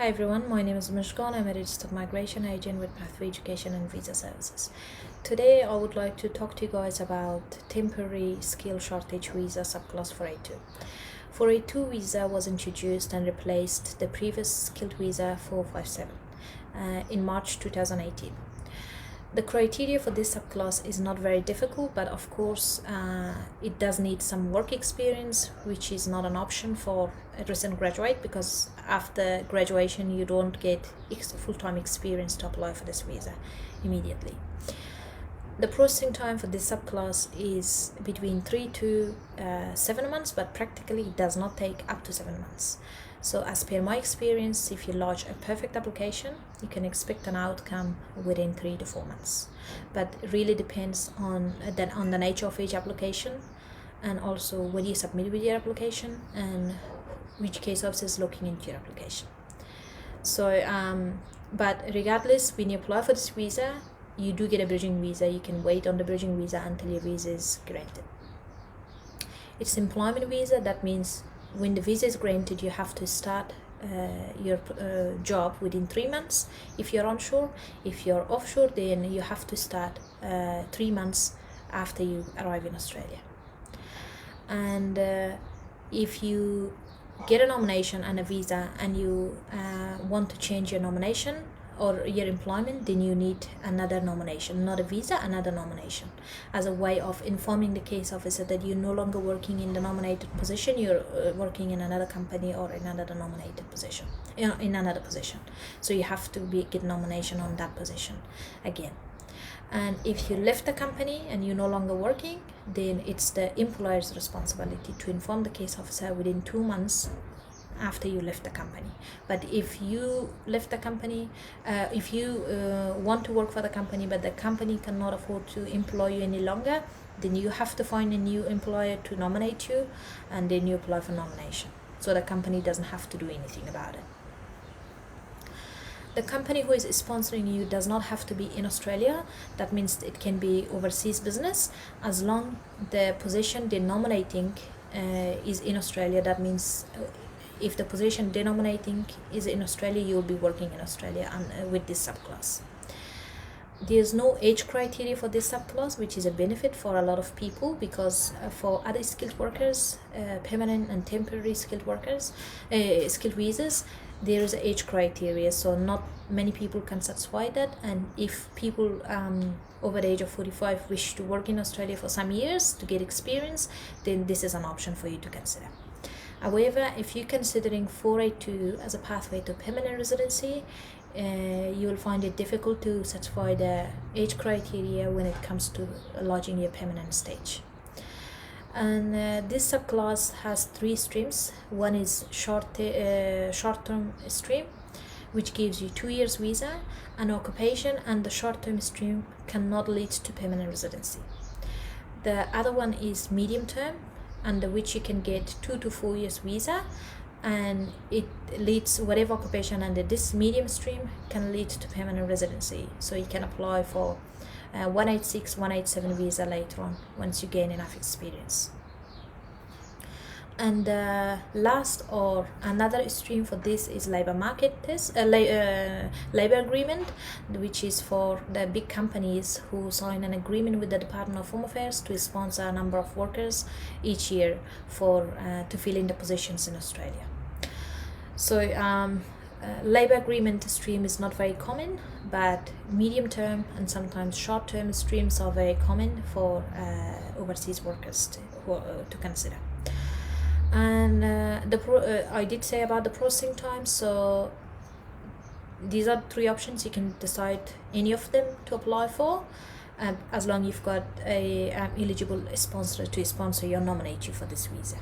Hi everyone, my name is 𝐁𝐨𝐸𝐴. I'm a registered migration agent with Pathway Education and Visa Services. Today I would like to talk to you guys about temporary skill shortage visa subclass 482. 482 visa was introduced and replaced the previous skilled visa 457 in March 2018. The criteria for this subclass is not very difficult, but of course it does need some work experience, which is not an option for a recent graduate, because after graduation you don't get full-time experience to apply for this visa immediately. The processing time for this subclass is between 3 to 7 months, but practically it does not take up to 7 months. So as per my experience, if you lodge a perfect application, you can expect an outcome within 3 to 4 months. But it really depends on the nature of each application, and also when you submit with your application and which case officer is looking into your application. So but regardless, when you apply for this visa, you do get a bridging visa. You can wait on the bridging visa until your visa is granted. It's employment visa. That means when the visa is granted, you have to start your job within 3 months if you're onshore. If you're offshore, then you have to start 3 months after you arrive in Australia. And if you get a nomination and a visa and you want to change your nomination or your employment, then you need another nomination, not a visa, another nomination, as a way of informing the case officer that you're no longer working in the nominated position, you're working in another company or in another nominated position, in another position. So you have to get nomination on that position again. And if you left the company and you're no longer working, then it's the employer's responsibility to inform the case officer within 2 months after you left the company. But if you left the company, if you want to work for the company but the company cannot afford to employ you any longer, then you have to find a new employer to nominate you, and then you apply for nomination. So the company doesn't have to do anything about it. The company who is sponsoring you does not have to be in Australia. That means it can be overseas business, as long the position they're nominating is in Australia. That means if the position denominating is in Australia, you'll be working in Australia and with this subclass. There's no age criteria for this subclass, which is a benefit for a lot of people, because for other skilled workers, permanent and temporary skilled workers, skilled visas, there is an age criteria, so not many people can satisfy that. And if people over the age of 45 wish to work in Australia for some years to get experience, then this is an option for you to consider. However, if you're considering 482 as a pathway to permanent residency, you will find it difficult to satisfy the age criteria when it comes to lodging your permanent stage. And this subclass has 3 streams. One is short-term stream, which gives you 2 years visa and occupation, and the short-term stream cannot lead to permanent residency. The other one is medium term, under which you can get 2 to 4 years visa, and it leads whatever occupation under this medium stream can lead to permanent residency. So you can apply for 186, 187 visa later on once you gain enough experience. And last or another stream for this is labor market test, labor agreement, which is for the big companies who sign an agreement with the Department of Home Affairs to sponsor a number of workers each year for to fill in the positions in Australia. So labor agreement stream is not very common, but medium term and sometimes short term streams are very common for overseas workers to consider. And I did say about the processing time, so these are 3 options. You can decide any of them to apply for, as long as you've got a eligible sponsor to sponsor you or nominate you for this visa.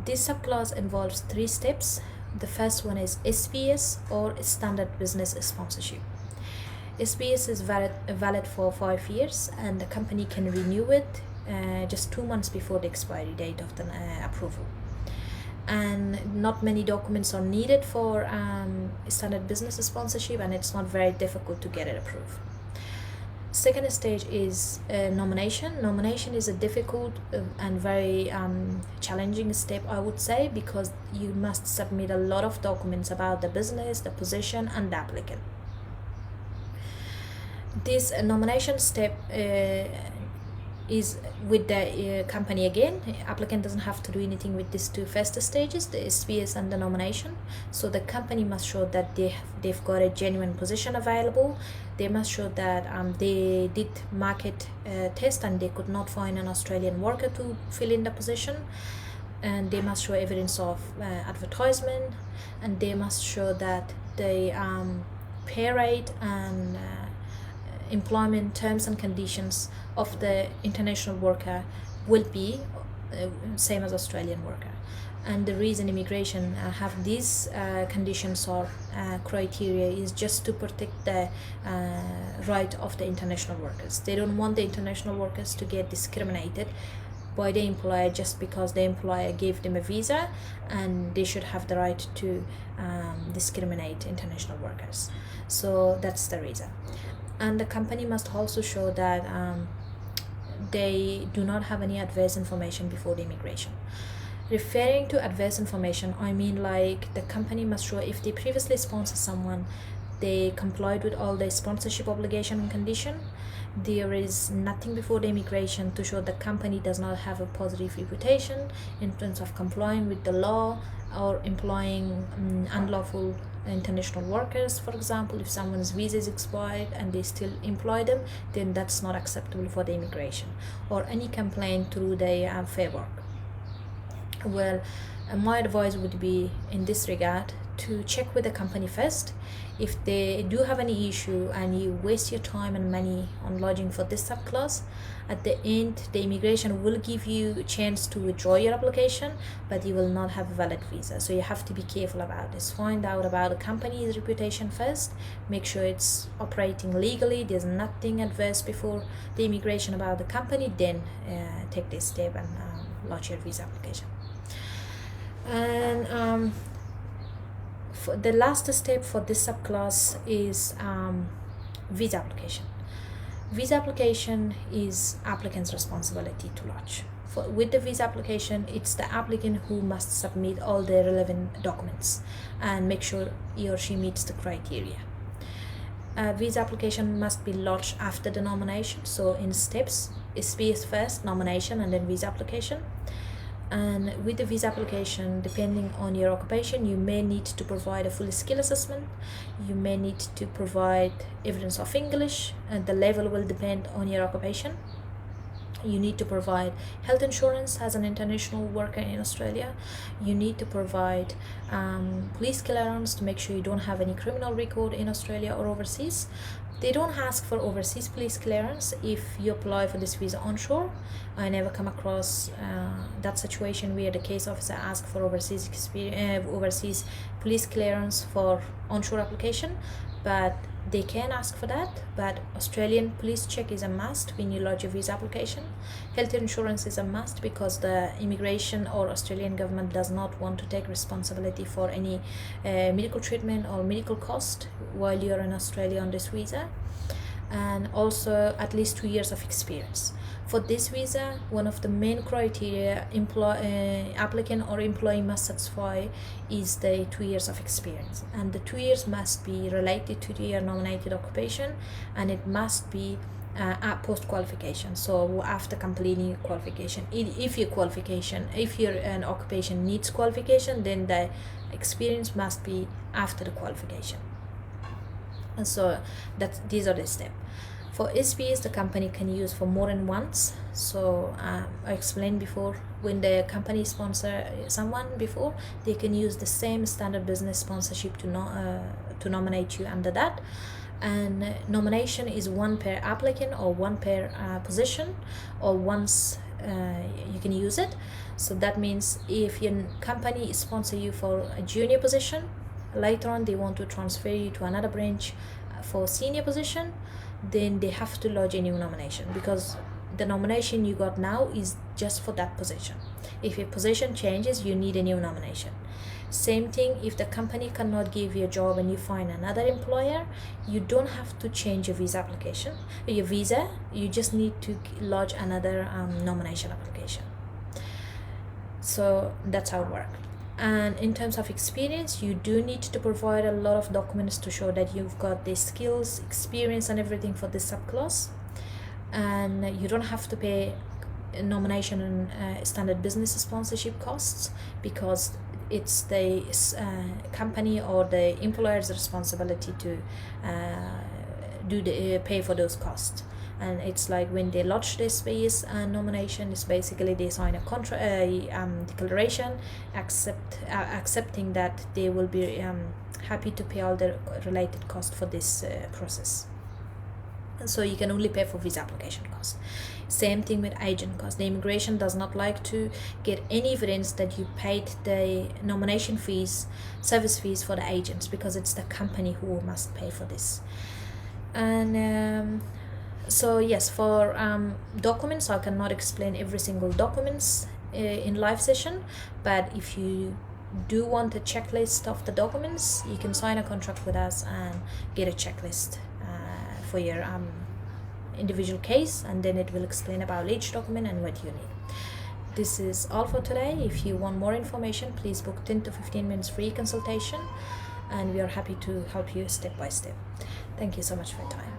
This subclass involves 3 steps. The first one is SBS, or Standard Business Sponsorship. SBS is valid for 5 years, and the company can renew it just 2 months before the expiry date of the approval. And not many documents are needed for Standard Business Sponsorship, and it's not very difficult to get it approved. Second stage is nomination. Nomination is a difficult and very challenging step, I would say, because you must submit a lot of documents about the business, the position, and the applicant. This nomination step is with the company again. Applicant doesn't have to do anything with these two first stages, the SPS and the nomination. So the company must show that they've got a genuine position available. They must show that they did market test and they could not find an Australian worker to fill in the position, and they must show evidence of advertisement, and they must show that the pay rate and employment terms and conditions of the international worker will be same as Australian worker. And the reason immigration have these conditions or criteria is just to protect the right of the international workers. They don't want the international workers to get discriminated by the employer just because the employer gave them a visa, and they should have the right to discriminate international workers. So that's the reason. And the company must also show that they do not have any adverse information before the immigration. Referring to adverse information, I mean like the company must show if they previously sponsored someone, they complied with all the sponsorship obligation and condition. There is nothing before the immigration to show the company does not have a positive reputation in terms of complying with the law or employing unlawful international workers. For example, if someone's visa is expired and they still employ them, then that's not acceptable for the immigration. Or any complaint through the Fair Work. Well, my advice would be in this regard to check with the company first. If they do have any issue and you waste your time and money on lodging for this subclass, at the end the immigration will give you a chance to withdraw your application, but you will not have a valid visa. So you have to be careful about this. Find out about the company's reputation first, make sure it's operating legally, there's nothing adverse before the immigration about the company, then take this step and lodge your visa application. And for the last step for this subclass is visa application. Visa application is applicant's responsibility to lodge. With the visa application, it's the applicant who must submit all the relevant documents and make sure he or she meets the criteria. Visa application must be lodged after the nomination, so in steps: SPS first, nomination, and then visa application. And with the visa application, depending on your occupation, you may need to provide a full skill assessment. You may need to provide evidence of English, and the level will depend on your occupation. You need to provide health insurance as an international worker in Australia. You need to provide police clearance to make sure you don't have any criminal record in Australia or overseas. They don't ask for overseas police clearance if you apply for this visa onshore. I never come across that situation where the case officer asks for overseas police clearance for onshore application, but they can ask for that. But Australian police check is a must when you lodge a visa application. Health insurance is a must because the immigration or Australian government does not want to take responsibility for any medical treatment or medical cost while you're in Australia on this visa. And also at least 2 years of experience. For this visa, one of the main criteria applicant or employee must satisfy is the 2 years of experience, and the 2 years must be related to your nominated occupation, and it must be at post qualification, so after completing your qualification. If your occupation needs qualification, then the experience must be after the qualification. And so these are the steps. For SPS, the company can use for more than once. So I explained before, when the company sponsor someone before, they can use the same standard business sponsorship to nominate you under that. And nomination is one per applicant or one per position, or once you can use it. So that means if your company sponsor you for a junior position, later on they want to transfer you to another branch for senior position, then they have to lodge a new nomination, because the nomination you got now is just for that position. If your position changes, you need a new nomination. Same thing, if the company cannot give you a job and you find another employer, you don't have to change your visa application, your visa. You just need to lodge another nomination application. So that's how it works. And in terms of experience, you do need to provide a lot of documents to show that you've got the skills, experience, and everything for this subclass. And you don't have to pay nomination and standard business sponsorship costs, because it's the company or the employer's responsibility to pay for those costs. And it's like when they lodge this space and nomination, is basically they sign a contract, declaration, accepting that they will be happy to pay all the related costs for this process. And so you can only pay for visa application cost. Same thing with agent cost. The immigration does not like to get any evidence that you paid the nomination fees, service fees for the agents, because it's the company who must pay for this. And so yes, for documents, I cannot explain every single documents in live session, but if you do want a checklist of the documents, you can sign a contract with us and get a checklist for your individual case, and then it will explain about each document and what you need. This is all for today. If you want more information, please book 10 to 15 minutes free consultation, and we are happy to help you step by step. Thank you so much for your time.